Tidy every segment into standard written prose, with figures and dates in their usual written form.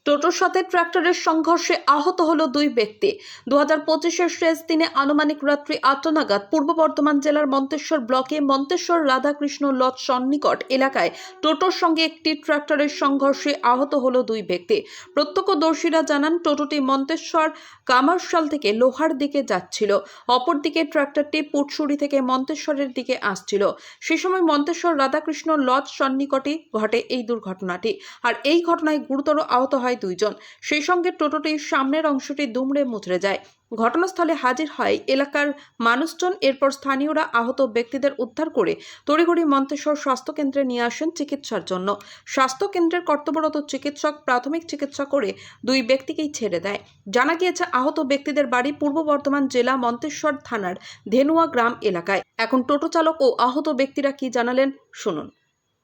টোটোর সাথে ট্রাক্টরের সংঘর্ষে আহত হলো দুই ব্যক্তি। 2025-এর শেষ দিনে আনুমানিক রাত্রি 8টা নাগাদ পূর্ব বর্ধমান জেলার মন্তেশ্বর ব্লকে মন্তেশ্বর রাধাকৃষ্ণ লজ সন্নিকট এলাকায় টোটোর সঙ্গে একটি ট্রাক্টরের সংঘর্ষে আহত হলো দুই ব্যক্তি। প্রত্যক্ষদর্শীরা জানান, টোটোটি মন্তেশ্বর কামারশাল থেকে লোহার দিকে যাচ্ছিল, অপরদিকে ট্রাক্টরটি পুটসুরি থেকে মন্তেশ্বরের দিকে আসছিল। সে সময় মন্তেশ্বর রাধাকৃষ্ণ লজ সন্নিকটে ঘটে এই দুর্ঘটনাটি। আর এই ঘটনায় গুরুতর আহত হয় দুইজন। সেই সঙ্গে টোটোটির সামনের অংশটি দুমড়ে মুচড়ে যায়। ঘটনাস্থলে হাজির হয় এলাকার মানুষজন। এরপর স্থানীয়রা আহত ব্যক্তিদের উদ্ধার করে তড়িঘড়ি মন্তেশ্বর স্বাস্থ্যকেন্দ্রে নিয়ে আসেন চিকিৎসার জন্য। স্বাস্থ্যকেন্দ্রের কর্তব্যরত চিকিৎসক প্রাথমিক চিকিৎসা করে দুই ব্যক্তিকেই ছেড়ে দেয়। জানা গিয়েছে, আহত ব্যক্তিদের বাড়ি পূর্ব বর্ধমান জেলা মন্তেশ্বর থানার ধেনুয়া গ্রাম এলাকায়। এখন টোটো চালক ও আহত ব্যক্তিরা কি জানালেন শুনুন।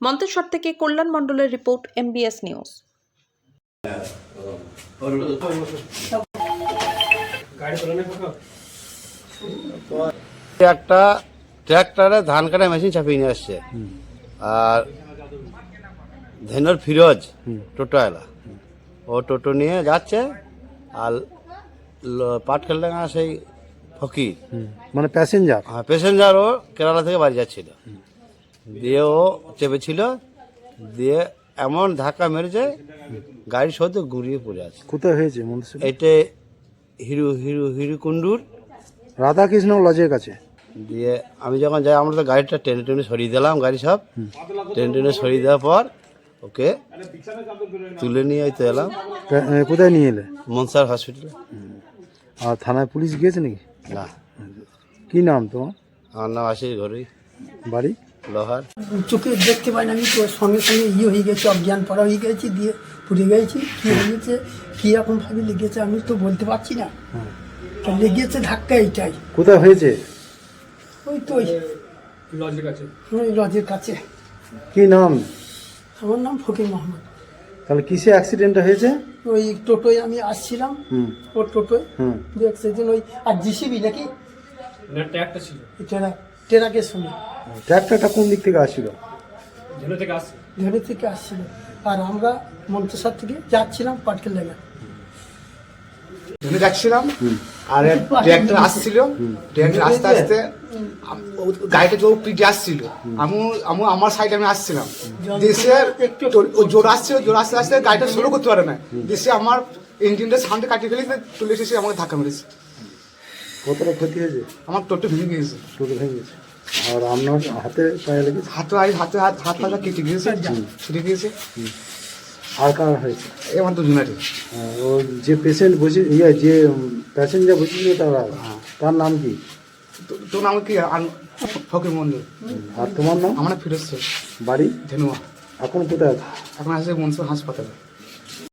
মন্তেশ্বর থেকে কল্যাণ মণ্ডলের রিপোর্ট, MBS নিউজ। একটা ট্রাক্টরে ধান কাটা মেশিন চাপিয়ে নিয়ে আসছে, আর ধেনুর ফিরোজ টোটোওয়ালা, ও টোটো নিয়ে যাচ্ছে, আর পাটকেলডাঙ্গা সেই ফকির মানে প্যাসেঞ্জার। হ্যাঁ প্যাসেঞ্জার, ও কেরালা থেকে বাড়ি যাচ্ছিল, দিয়ে ও চেপেছিল, দিয়ে এমন ধাক্কা মেরেছে গাড়ি সদ্য ঘুরিয়ে পড়ে আছে। কোথায় হয়েছে? এটা হিরুকুণ্ডুর রাধাকৃষ্ণ লজের কাছে। দিয়ে আমি যখন যাই, আমরা তো গাড়িটা টেনে টেনে সরিয়ে দিলাম, গাড়ি সব টেনে টেনে সরিয়ে দেওয়ার পর ওকে তুলে নিয়ে তো এলাম। কোথায় নিয়ে এলে? মনসার হসপিটালে। আর থানায় পুলিশ গিয়েছে নাকি? না। কি নাম তোমার? আমার নাম আশিস ঘরুই, বাড়ি লোহার। চোখে দেখতে পাই না, আমি তো সঙ্গে সঙ্গে হয়ে গেছি, অজ্ঞান পড়া হয়ে গেছি, দিয়ে পুড়ে গেছি। কী হয়েছে, কী রকমভাবে লেগেছে আমি তো বলতে পারছি না। তা লেগেছে ধাক্কা এইটাই। কোথায় হয়েছে? ওই তো ওই লজের কাছে। কি নাম? আমার নাম ফকির মোহাম্মদ। তাহলে কিসে অ্যাক্সিডেন্টটা হয়েছে? ওই টোটোয় আমি আসছিলাম, ওর টোটোয় অ্যাক্সিডেন্ট। ওই আর জিসিবি নাকি ট্রাকের সঙ্গে। ট্রাক্টরটা কোন দিক থেকে আসছিল? ধরে থেকে আসছিল, আর আমরা মন্তেশ্বর থেকে যাচ্ছিলাম পাটকেল জায়গা। ধরে যাচ্ছিলাম, আর ট্রাক্টর আসছিল, ট্রাক্টর আস্তে আস্তে গাড়িটা জোর পিটে আসছিল, আমি আমার সাইডে আমি আসছিলাম, দেশে জোর আসছিল, জোর আস্তে আস্তে গাড়িটা স্লো করতে পারে না, দেশে আমার ইঞ্জিনটা সামনে কাটিয়ে ফেলে চলে এসেছে, আমাকে ধাক্কা মেরেছে। কতটা ক্ষতি হয়েছে? আমার টোটো ভেঙে গিয়েছে। টোটো ভেঙে গেছে। আর আপনার হাতে পায়ে লেগেছে? হাত পা কেটে গিয়েছে, ছুটে গিয়েছে। আর কার হয়েছে? আমার দুজনারই। ও যে পেশেন্ট বসে, যে প্যাসেঞ্জার বসেছিল তার নাম কি? তোর নাম কি? ফকির মন্ডল। আর তোমার নাম? আমার ফিরোজ শেখ, বাড়ি ধেনুয়া। এখন কোথায়? এখন আসছে মনসুর হাসপাতালে।